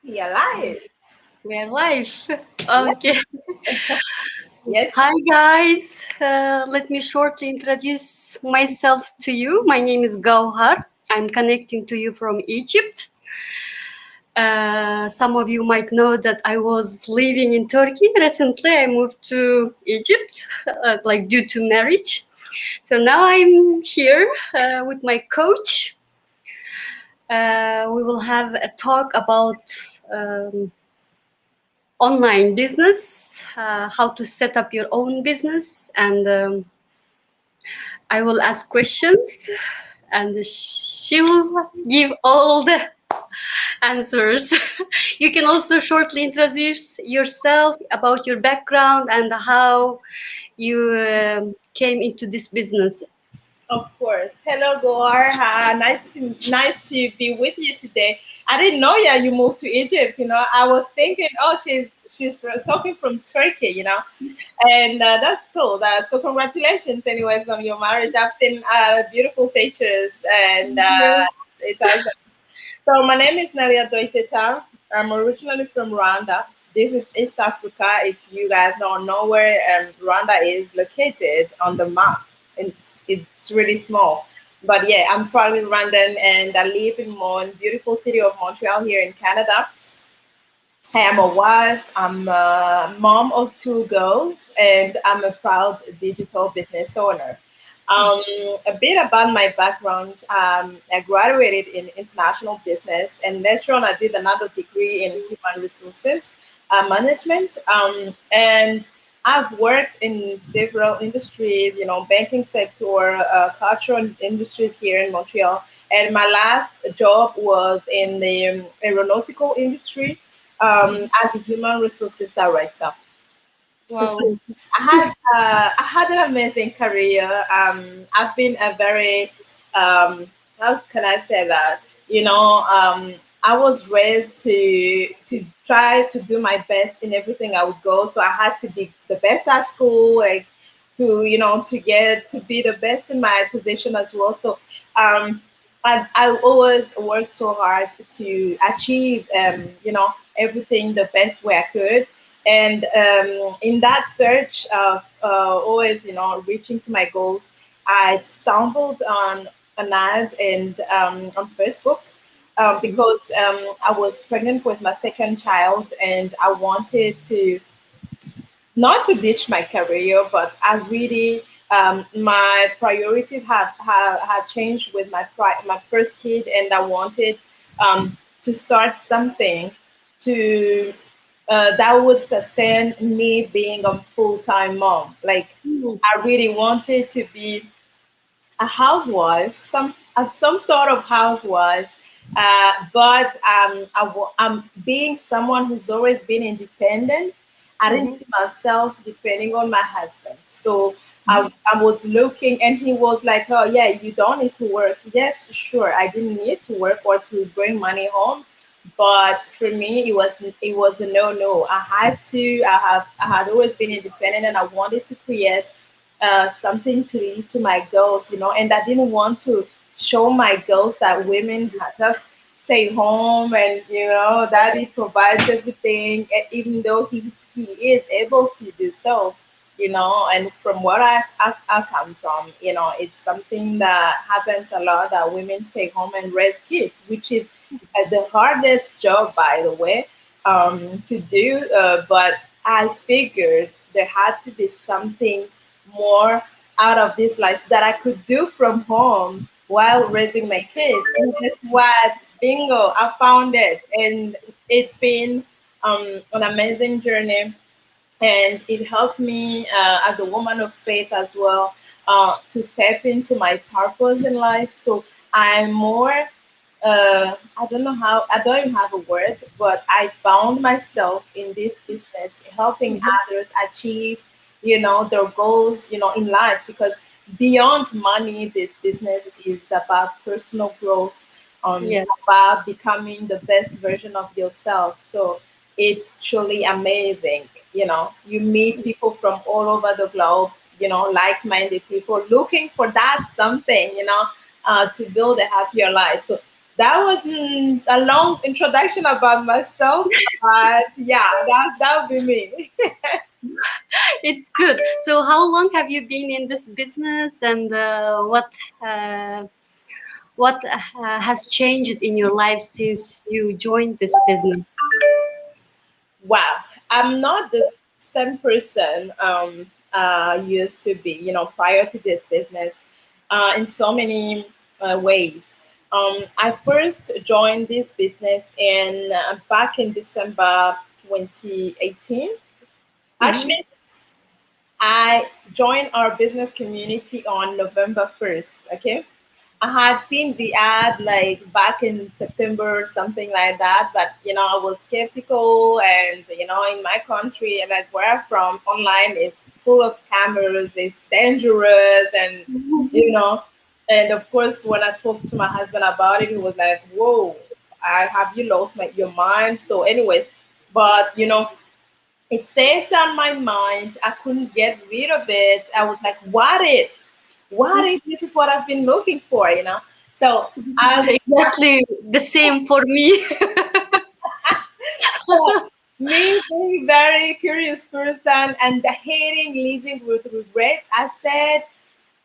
We are live. We're live. Yes. Okay. Yes. Hi, guys. Let me shortly introduce myself to you. My name is Gauhar. I'm connecting to you from Egypt. Some of you might know that I was living in Turkey. Recently, I moved to Egypt, like due to marriage. So now I'm here with my coach. We will have a talk about online business, how to set up your own business, and I will ask questions, and she will give all the answers. You can also shortly introduce yourself about your background and how you came into this business. Of course. Hello, Goar. Nice to be with you today. I didn't know you moved to Egypt. I was thinking, oh, she's talking from Turkey. And that's cool. So congratulations, anyways, on your marriage. I've seen beautiful pictures, and it's awesome. So my name is Nelia Doiteta. I'm originally from Rwanda. This is East Africa. If you guys don't know where Rwanda is located on the map, and it's really small. But yeah, I'm probably Rwandan, and I live in beautiful city of Montreal here in Canada. I am a wife. I'm a mom of two girls, and I'm a proud digital business owner. Um, a bit about my background. I graduated in international business, and later on, I did another degree in human resources management. And I've worked in several industries, banking sector, cultural industries here in Montreal. And my last job was in the aeronautical industry as a human resources director. Wow. So I had an amazing career. I've been a very how can I say that? I was raised to try to do my best in everything I would go. So I had to be the best at school, like to get to be the best in my position as well. So I always worked so hard to achieve everything the best way I could. And in that search of always reaching to my goals, I stumbled on an ad and on Facebook because I was pregnant with my second child, and I wanted to not to ditch my career, but I really my priorities have changed with my first kid, and I wanted to start something to that would sustain me being a full-time mom. Like Mm. I really wanted to be a housewife, some sort of housewife. But I'm being someone who's always been independent. I didn't Mhm. see myself depending on my husband. So I was looking, and he was like, "Oh yeah, you don't need to work." Yes, sure, I didn't need to work or to bring money home, but for me, it was a no. I had to. I had always been independent, and I wanted to create something to leave to my girls, and I didn't want to show my girls that women just stay home and daddy provides everything, even though he is able to do so, and from what I come from, it's something that happens a lot, that women stay home and raise kids, which is the hardest job, by the way, to do. But I figured there had to be something more out of this life that I could do from home while raising my kids. And guess what? Bingo, I found it. And it's been an amazing journey. And it helped me as a woman of faith as well to step into my purpose in life. So I'm more I don't know how, I don't even have a word, but I found myself in this business helping Mhm. others achieve, their goals, in life, because beyond money, this business is about personal growth, Yes. about becoming the best version of yourself. So it's truly amazing. You meet people from all over the globe, like-minded people looking for that something, to build a happier life. So That was a long introduction about myself, but yeah, that would be me. It's good. So, how long have you been in this business, and uh, what has changed in your life since you joined this business? Wow, I'm not the same person used to be, prior to this business, in so many ways. I first joined this business in back in December 2018. Mm-hmm. Actually, I joined our business community on November 1st. Okay. I had seen the ad like back in September or something like that, but I was skeptical, and in my country and like where I'm from, online is full of scammers, it's dangerous, and you know, and of course, when I talked to my husband about it, he was like, "Whoa, I have you lost your mind?" So, anyways, but it stays on my mind. I couldn't get rid of it. I was like, what if? What if this is what I've been looking for? So It's I exactly the same for me. so me being very curious person and the hating living with regret,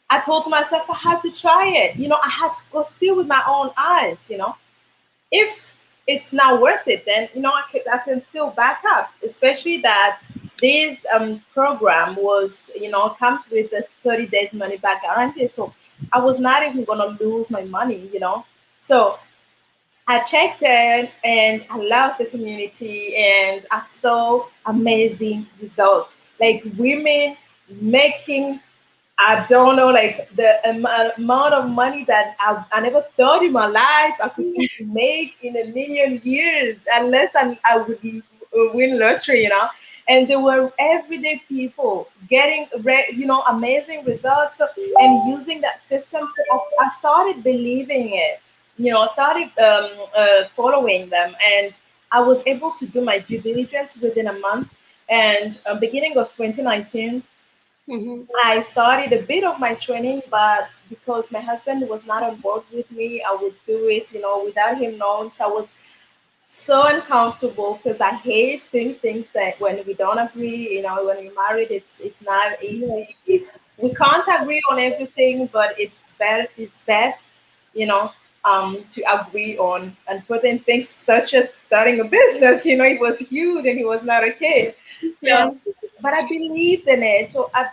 I told myself I had to try it. I had to go see with my own eyes. If it's not worth it, then I can still back up. Especially that this program was comes with a 30 days money back guarantee, so I was not even gonna lose my money. So I checked in and I loved the community and I saw amazing results. Like women making, I don't know, like the amount of money that I never thought in my life I could even make in a million years, unless I would win lottery. And there were everyday people getting, amazing results and using that system. So I started believing it. I started following them, and I was able to do my due diligence within a month. And beginning of 2019, Mhm. I started a bit of my training, but because my husband was not on board with me, I would do it, without him knowing. So I was so uncomfortable because I hate doing things that when we don't agree, when we're married, it's not easy. Yes. We can't agree on everything, but it's best, you know, to agree on important things such as starting a business. It was huge and he was not a kid. So, Yes. but I believed in it. So I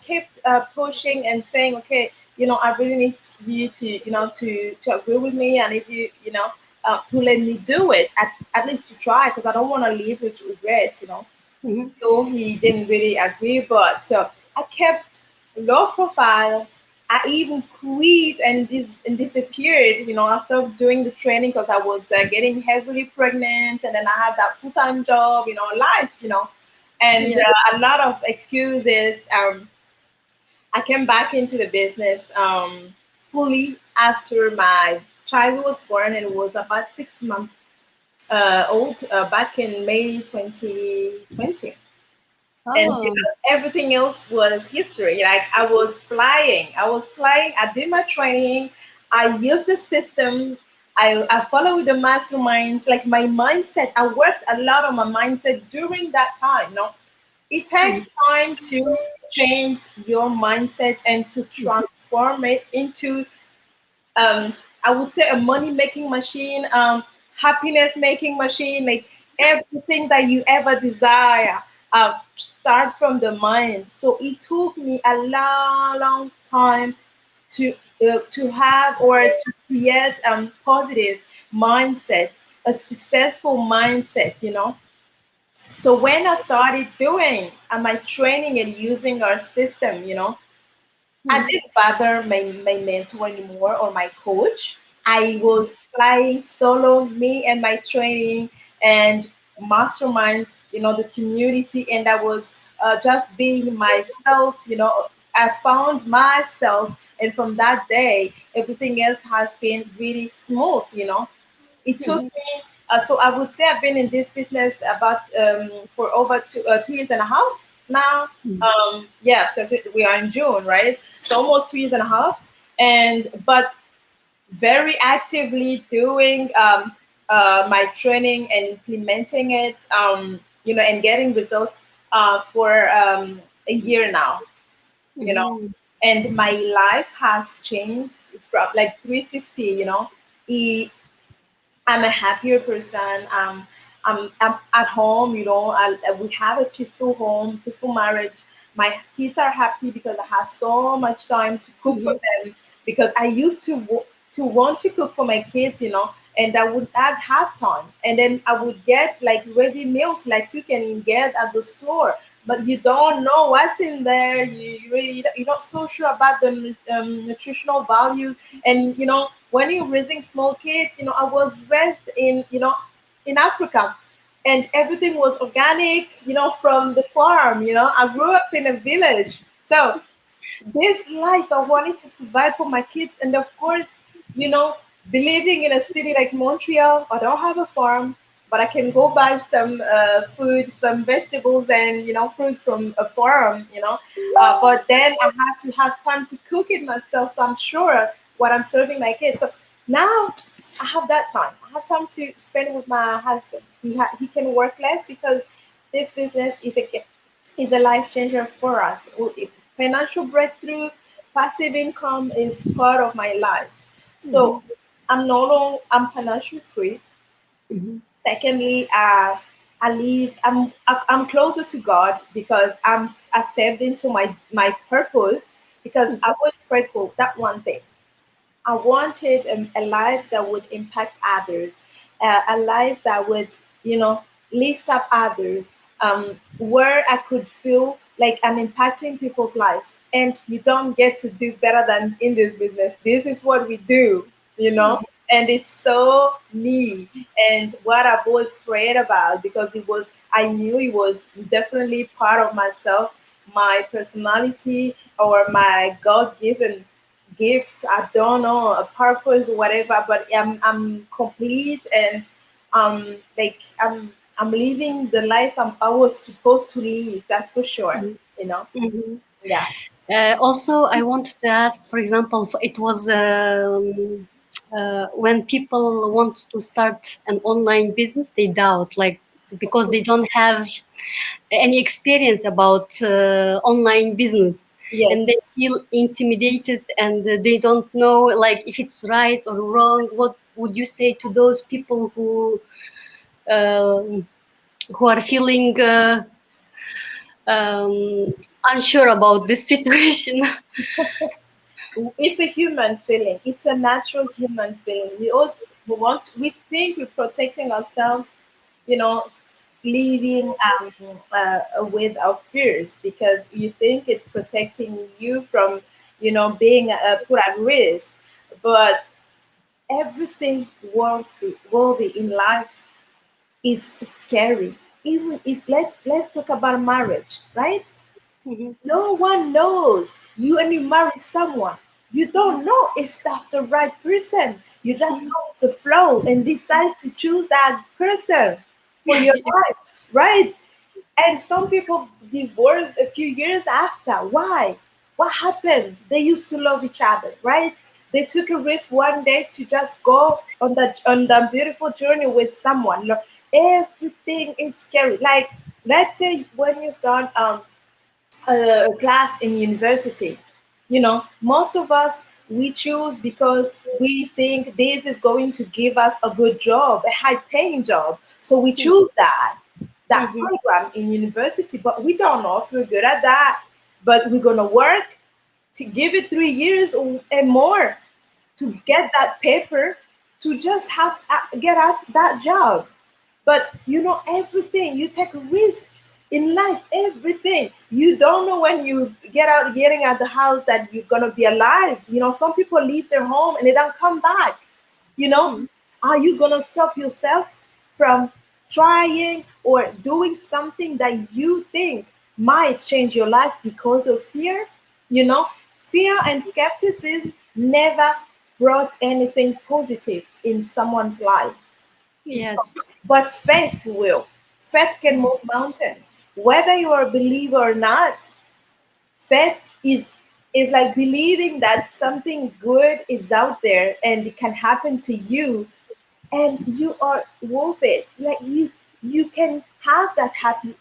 kept pushing and saying, okay, I really need you to agree with me. I need you, to let me do it, at least to try, because I don't want to leave with regrets. Mhm. So he didn't really agree, but so I kept low profile. I even quit and disappeared. I stopped doing the training because I was getting heavily pregnant, and then I had that full time job. Life. And Yeah. a lot of excuses. I came back into the business fully after my child was born, and it was about 6 months old back in May 2020. And Oh. everything else was history. Like I was flying. I did my training. I used the system. I followed the masterminds. Like my mindset, I worked a lot on my mindset during that time. It Mhm. takes time to change your mindset and to transform it into, um, I would say, a money making machine, happiness making machine. Like everything that you ever desire starts from the mind. So it took me a long, long time to to have or to create positive mindset, a successful mindset. So when I started doing my training and using our system, I Mhm. didn't bother my mentor anymore or my coach. I was flying solo, me and my training and masterminds, the community, and I was just being myself. I found myself, and from that day, everything else has been really smooth. It took Mhm. me, so I would say I've been in this business about for over 2 years and a half now. Mhm. Yeah, because we are in June, right? So almost 2 years and a half. And but very actively doing my training and implementing it, and getting results for a year now, you know, Mhm. and my life has changed from like 360, I'm a happier person. I'm at home, we have a peaceful home, peaceful marriage. My kids are happy because I have so much time to cook for Mhm. them. Because I used to want to cook for my kids, and I would not have time. And then I would get like ready meals like you can get at the store, but you don't know what's in there. You really you're not so sure about the nutritional value. And when you're raising small kids, I was raised in Africa, and everything was organic, from the farm. I grew up in a village, so this life I wanted to provide for my kids. And of course, you know, living in a city like Montreal, I don't have a farm, but I can go buy some food, some vegetables, and fruits from a farm. But then I have to have time to cook it myself, so I'm sure what I'm serving my kids. So now I have that time. I have time to spend with my husband. He can work less because this business is a life changer for us. Financial breakthrough, passive income is part of my life. So Mhm. I'm no longer I'm financially free. Mhm. Secondly, I'm closer to God because I stepped into my purpose because I Mhm. was prayed for that one thing. I wanted a life that would impact others, a life that would, lift up others, where I could feel like I'm impacting people's lives. And you don't get to do better than in this business. This is what we do, and it's so me and what I've always prayed about because I knew it was definitely part of myself, my personality, or my God given gift. I don't know, a purpose, whatever, but I'm complete, and I'm living the life I was supposed to live. That's for sure. Mhm. You know. Mhm. Yeah. Also, I wanted to ask, for example, it was when people want to start an online business, they doubt, like, because they don't have any experience about online business, Yes. and they feel intimidated, and they don't know, like, if it's right or wrong. What would you say to those people who are feeling unsure about this situation? It's a human feeling. It's a natural human feeling. We think we're protecting ourselves, you know, living with our fears because you think it's protecting you from, being put at risk. But everything worthy in life is scary. Even if let's talk about marriage, right? Mhm. No one knows. You marry someone. You don't know if that's the right person. You just go with the flow and decide to choose that person for your life, right? And some people divorce a few years after. Why? What happened? They used to love each other, right? They took a risk one day to just go on the beautiful journey with someone. Everything is scary. Like, let's say when you start a class in university, most of us we choose because we think this is going to give us a good job, a high paying job, so we choose that Mhm. program in university, but we don't know if we're good at that. But we're going to work to give it 3 years and more to get that paper to just have get us that job. But everything you take a risk in life, everything you don't know when you getting out the house that you're gonna be alive. Some people leave their home and they don't come back. you know Mhm. are you gonna stop yourself from trying or doing something that you think might change your life because of fear? you know Fear and skepticism never brought anything positive in someone's life. So, Yes. but faith will. Faith can move mountains. Whether you are a believer or not, faith is It's like believing that something good is out there and it can happen to you, and you are worth it. Like you can have that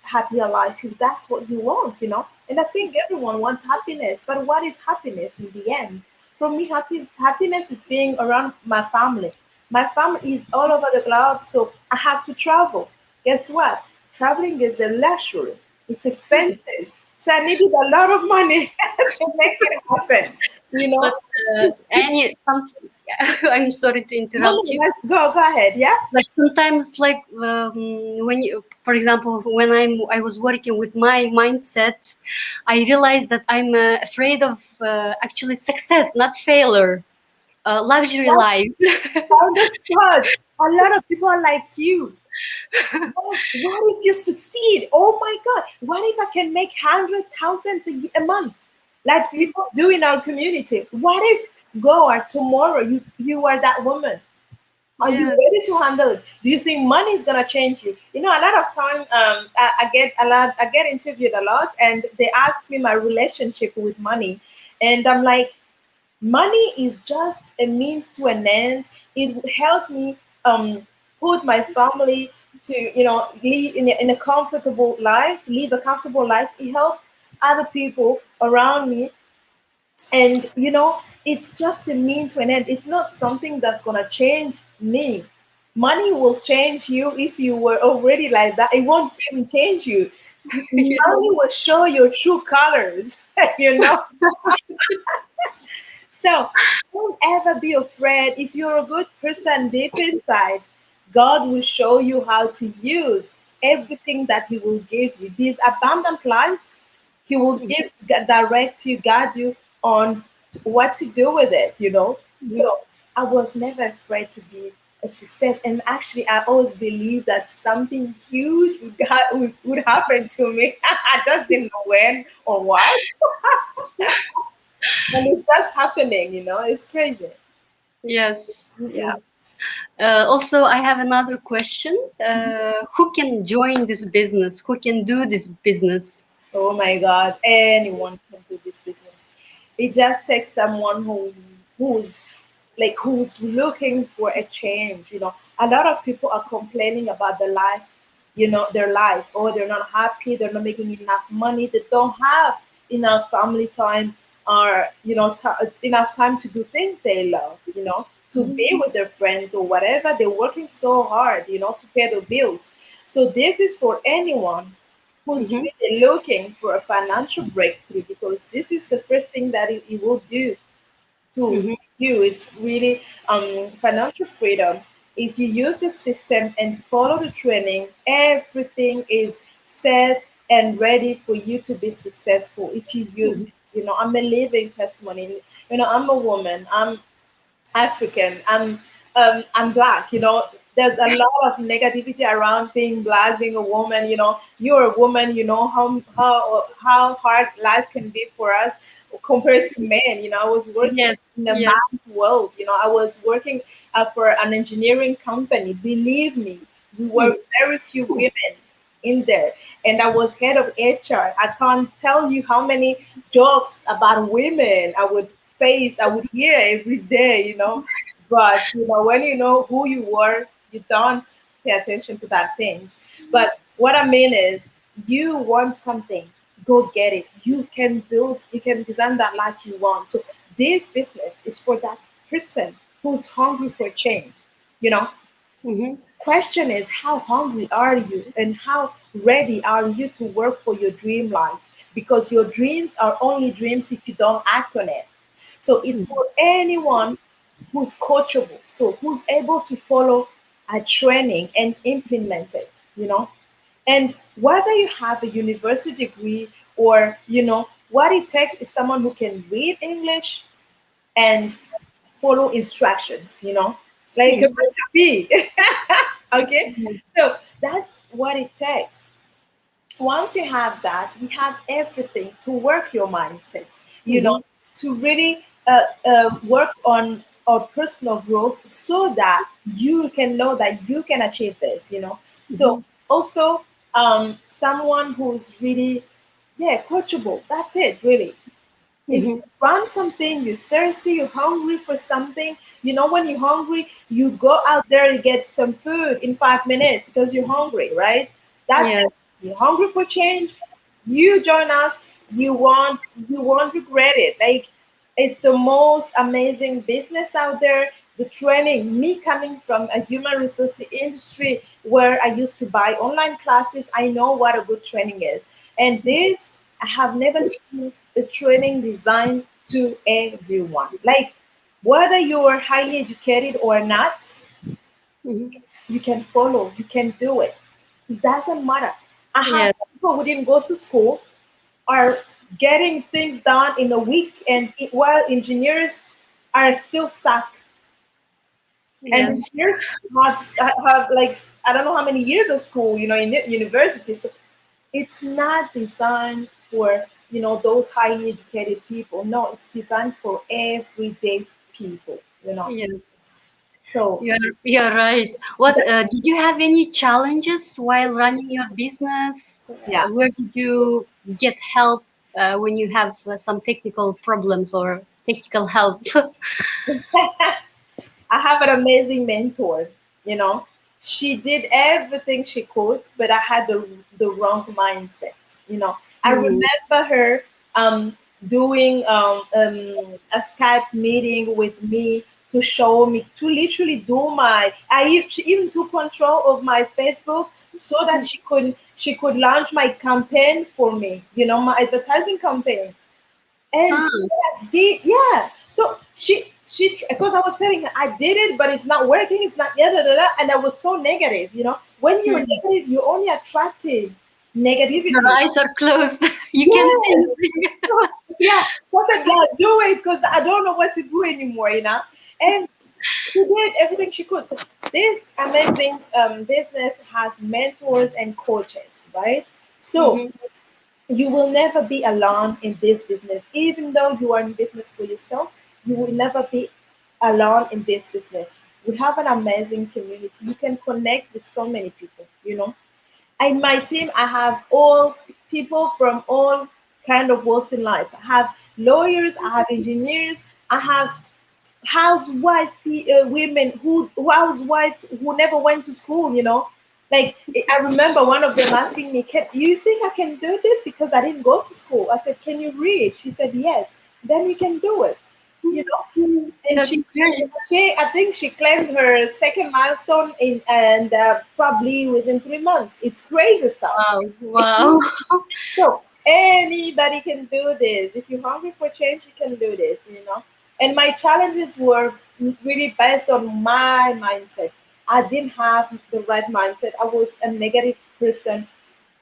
happier life if that's what you want, you know. And I think everyone wants happiness, but what is happiness in the end? For me, happiness is being around my family. My family is all over the globe, so I have to travel. Guess what? Traveling is a luxury. It's expensive, so I needed a lot of money to make it happen, you But know. any some, I'm sorry to No, no, interrupt you. let's go ahead. Yeah. Like sometimes, like when you, for example, when I was working with my mindset, I realized that I'm afraid of actually success, not failure. Luxury life. On the spot. A lot of people are like you. What if you succeed? Oh my God. What if I can make 100,000 a month? Like people do in our community. What if go or tomorrow you are that woman? Are you Yeah. ready to handle it? Do you think money is gonna change you? You know, a lot of time, I get interviewed a lot, and they ask me my relationship with money, and I'm like, money is just a means to an end. It helps me put my family to, you know, live in a comfortable life, live a comfortable life. It helps other people around me, and you know, it's just a mean to an end. It's not something that's gonna change me. Money will change you if you were already like that. It won't even change you. Yes. Money will show your true colors, you know. So don't ever be afraid. If you're a good person deep inside, God will show you how to use everything that He will give you. This abundant life, He will direct you, guide you on what to do with it, you know. Mhm. So I was never afraid to be a success. And actually, I always believed that something huge would happen to me. I just didn't know when or what. And it's just happening, you know. It's crazy. Yes. Yeah. Also, I have another question. Who can join this business? Who can do this business? Oh my God, anyone can do this business. It just takes someone who's looking for a change. You know, a lot of people are complaining about the life, you know, their life. Oh, they're not happy. They're not making enough money. They don't have enough family time, or you know, enough time to do things they love. You know, to be with their friends or whatever. They're working so hard, you know, to pay their bills. So this is for anyone who's Mm-hmm. really looking for a financial breakthrough, because this is the first thing that it will do to Mm-hmm. you. It's really financial freedom. If you use the system and follow the training, everything is set and ready for you to be successful if you use it. You know, I'm a living testimony. You know, I'm a woman. I'm African. I'm black. You know, there's a lot of negativity around being black, being a woman. You know, you're a woman. You know how hard life can be for us compared to men. You know, I was working Yes. in the Yes. man's world. You know, I was working for an engineering company. Believe me, we were very few women in there, and I was head of HR. I can't tell you how many jokes about women I would hear every day, you know. But you know, when you know who you were, you don't pay attention to that things. But what I mean is, you want something, go get it. You can design that life you want. So this business is for that person who's hungry for change. You know, Mm-hmm. question is, how hungry are you and how ready are you to work for your dream life? Because your dreams are only dreams if you don't act on it. So it's for anyone who's coachable, so who's able to follow a training and implement it, you know. And whether you have a university degree or, you know, what it takes is someone who can read English and follow instructions, you know, like a Mm-hmm. recipe. Okay, so that's what it takes. Once you have that, you have everything to work your mindset, you know, Mm-hmm. to really work on our personal growth so that you can know that you can achieve this, you know. So Mm-hmm. also, someone who's really, yeah, coachable. That's it, really. If you Mhm. want something, you're thirsty, you're hungry for something, when you're hungry, you go out there, you get some food in 5 minutes because you're hungry, right? That's Yes. it. You're hungry for change, you join us, you won't regret it. Like, it's the most amazing business out there. The training, me coming from a human resource industry where I used to buy online classes, I know what a good training is. And this, I have never seen the training designed to everyone. Like, whether you're highly educated or not, Mhm. you can follow, you can do it. It doesn't matter. I have Yes. people who didn't go to school are getting things done in a week, and while engineers are still stuck. And Yes. engineers have like, I don't know how many years of school, in the university. So it's not designed for those highly educated people. No, it's designed for everyday people. Yes. So You're right. What that, did you have any challenges while running your business? yeah. Where did you get help when you have some technical problems or technical help? I have an amazing mentor. You know, she did everything she could, but I had the wrong mindset. I Mhm. remember her doing a Skype meeting with me to show me to literally do she even took control of my Facebook so that she could launch my campaign for me. My advertising campaign. And Ah, yeah, so because I was telling her I did it, but it's not working. It's not and I was so negative. When you're mhm. negative, you're only attracting Your negativity. eyes are closed. You can Yes. sense it. So, yeah. So I said, yeah, do it because I don't know what to do anymore. And she did everything she could. So this amazing business has mentors and coaches, right? So Mhm. you will never be alone in this business. Even though you are in business for yourself, you will never be alone in this business. We have an amazing community. You can connect with so many people. In my team, I have all people from all kind of walks in life. I have lawyers, I have engineers, I have women who housewives who never went to school. Like, I remember one of them asking me, can you think I can do this because I didn't go to school? I said, can you read? She said, yes. Then you can do it. And That's great. I think she claimed her second milestone probably within 3 months. It's crazy stuff. Wow. Wow. So anybody can do this. If you're hungry for change, you can do this. And my challenges were really based on my mindset. I didn't have the right mindset. I was a negative person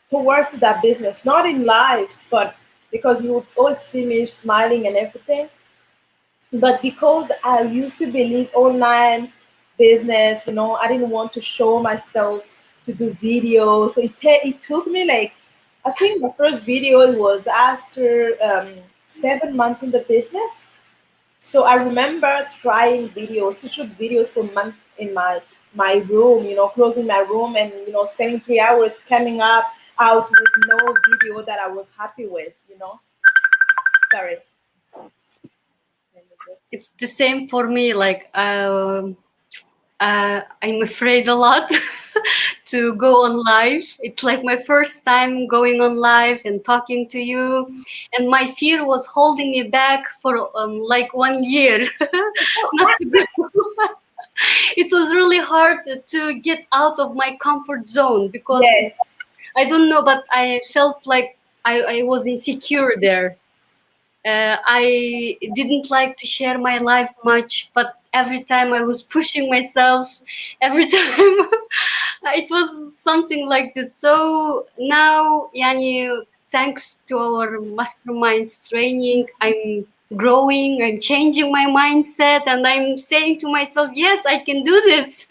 towards to that business, not in life, but because you would always see me smiling and everything. But because I used to believe online business, I didn't want to show myself to do videos. So it took me like, I think the first video was after 7 months in the business. So I remember trying videos to shoot videos for months in my room, closing my room and spending 3 hours coming out with no video that I was happy with. Sorry. Let me just- It's the same for me. Like, I'm afraid a lot to go on live. It's like my first time going on live and talking to you, and my fear was holding me back for like 1 year. Not to go. It was really hard to get out of my comfort zone because Yes. I don't know, but I felt like I was insecure there. I didn't like to share my life much, but every time I was pushing myself, every time it was something like this. So now, yani, thanks to our masterminds training, I'm growing, I'm changing my mindset, and I'm saying to myself, yes, I can do this.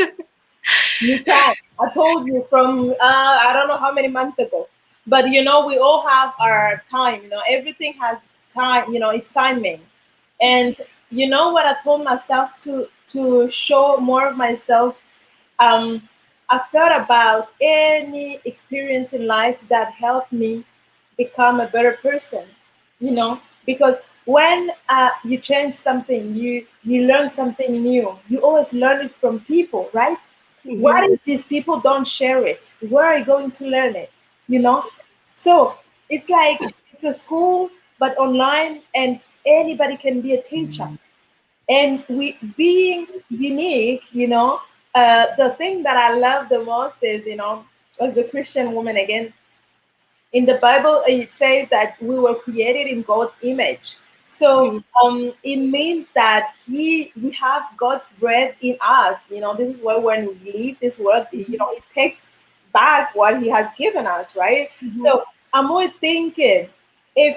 You can. I told you from I don't know how many months ago. But we all have our time. Everything has time. It's timing. And you know what I told myself to show more of myself. Um, I thought about any experience in life that helped me become a better person. Because when you change something, you learn something new. You always learn it from people, right? What Mhm. if these people don't share it? Where are you going to learn it? You know? So it's like it's a school, but online, and anybody can be a teacher. And we being unique, the thing that I love the most is, as a Christian woman again, in the Bible, it says that we were created in God's image. So Mhm. it means that we have God's breath in us. This is why when we leave this world, it takes back what He has given us, right? Mhm. So I'm always thinking, if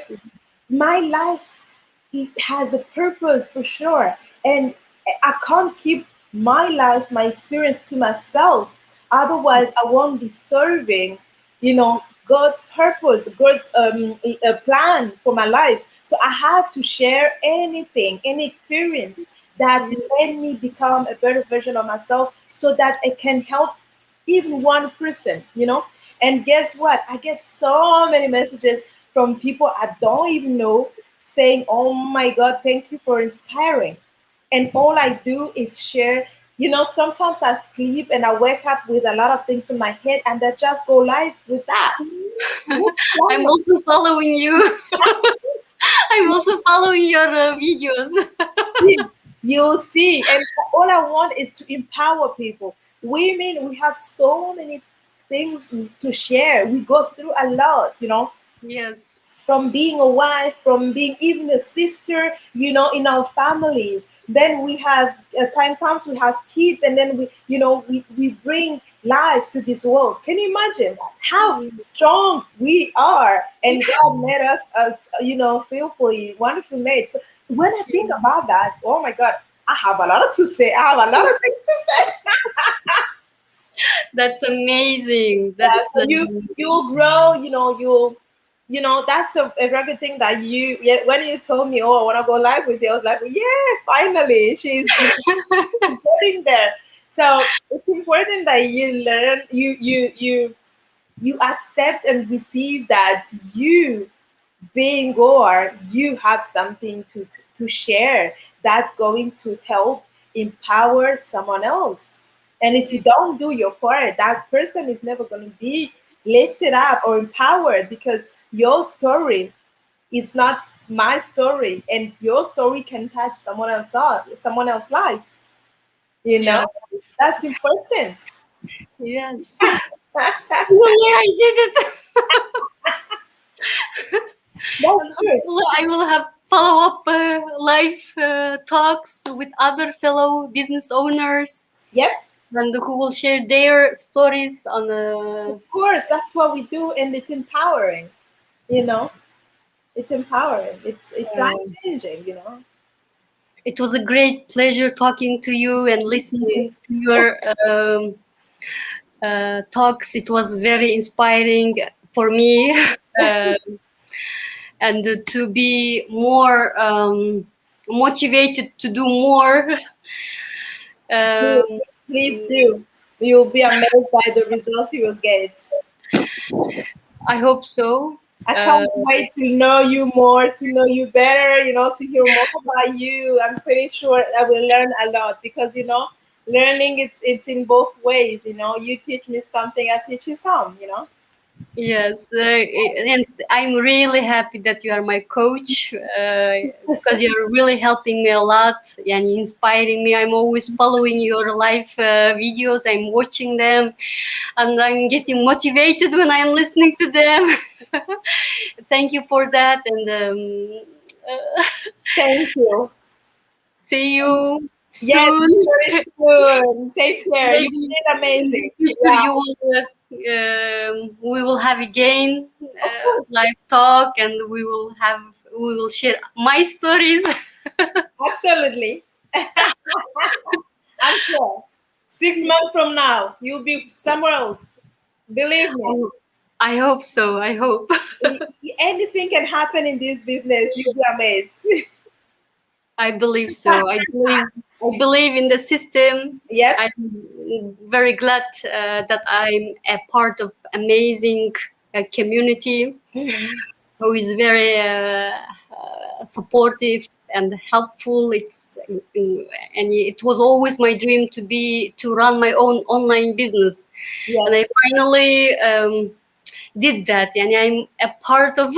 my life, it has a purpose for sure, and I can't keep my life, my experience to myself. Otherwise I won't be serving God's purpose, God's plan for my life. So I have to share anything, any experience that made me become a better version of myself, so that it can help even one person. And guess what? I get so many messages from people I don't even know, saying, "Oh my God, thank you for inspiring." And all I do is share. Sometimes I sleep and I wake up with a lot of things in my head, and I just go live with that. I'm also following you. I'm also following your videos. You'll see. And all I want is to empower people. Women, we have so many things to share. We go through a lot. Yes. From being a wife, from being even a sister, in our families. Then we have, time comes, we have kids, and then we bring life to this world. Can you imagine how Mm. strong we are? And God made us fearfully, wonderfully made. So when I think about that, oh my God, I have a lot to say. I have a lot of things to say. That's amazing. Yeah, That's so you'll grow, that's a very good thing that yeah, when you told me, "Oh, I want to go live with you," I was like, "Yeah, finally she's getting there." So it's important that you learn, you accept and receive that you, being Goar, you have something to share that's going to help empower someone else. And if you don't do your part, that person is never going to be lifted up or empowered, because your story is not my story, and your story can touch someone else's life. You know, yeah. that's important. Yes. Well, yeah, I did it. And That's true. also, I will have follow-up live talks with other fellow business owners, Yep. and who will share their stories on Of course, that's what we do, and it's empowering. You know, it's empowering. It's life uh, changing. it was a great pleasure talking to you and listening to your talks. It was very inspiring for me, uh, and to be more motivated to do more. Please Um, please do. You'll be amazed by the results you will get. I hope so. I Uh, can't wait to know you more, to know you better, to hear more about you. I'm pretty sure I will learn a lot, because learning, it's in both ways. You teach me something, I teach you some. yes, and I'm really happy that you are my coach, because you're really helping me a lot and inspiring me. I'm always following your live videos. I'm watching them, and I'm getting motivated when I'm listening to them. Thank you for that, and uh, Thank you. see you Yes, soon. very soon. Take care. You Maybe did in the amazing. future Yeah, you will we will have again of course. live talk, and we will share my stories. Absolutely. I'm sure. 6 months from now, you'll be somewhere else. Believe me. I hope so. I hope. Anything can happen in this business. You'll be amazed. I believe so. I believe in the system. Yep. I'm very glad that I'm a part of amazing community. Mhm. who is very supportive and helpful. And it was always my dream to run my own online business, and Yes, I finally did that. And I'm a part of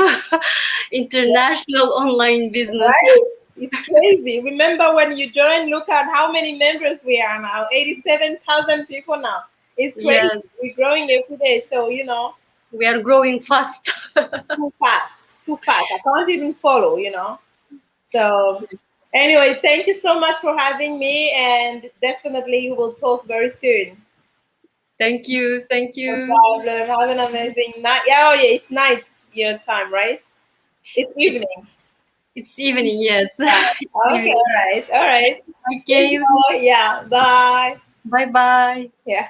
international online business. right. It's crazy. Remember when you joined? Look at how many members we are now. 87,000 people now. It's crazy. Yes, We're growing every day. So, we are growing fast. too fast, too fast. I can't even follow. So, anyway, thank you so much for having me, and definitely we will talk very soon. Thank you, thank No you. problem. Have an amazing night. Yeah, oh yeah, it's night your time, right? It's evening. It's evening, yes. Yeah. Okay, Evening. all right, all right. Okay, Enjoy. Yeah, bye. bye bye. Yeah.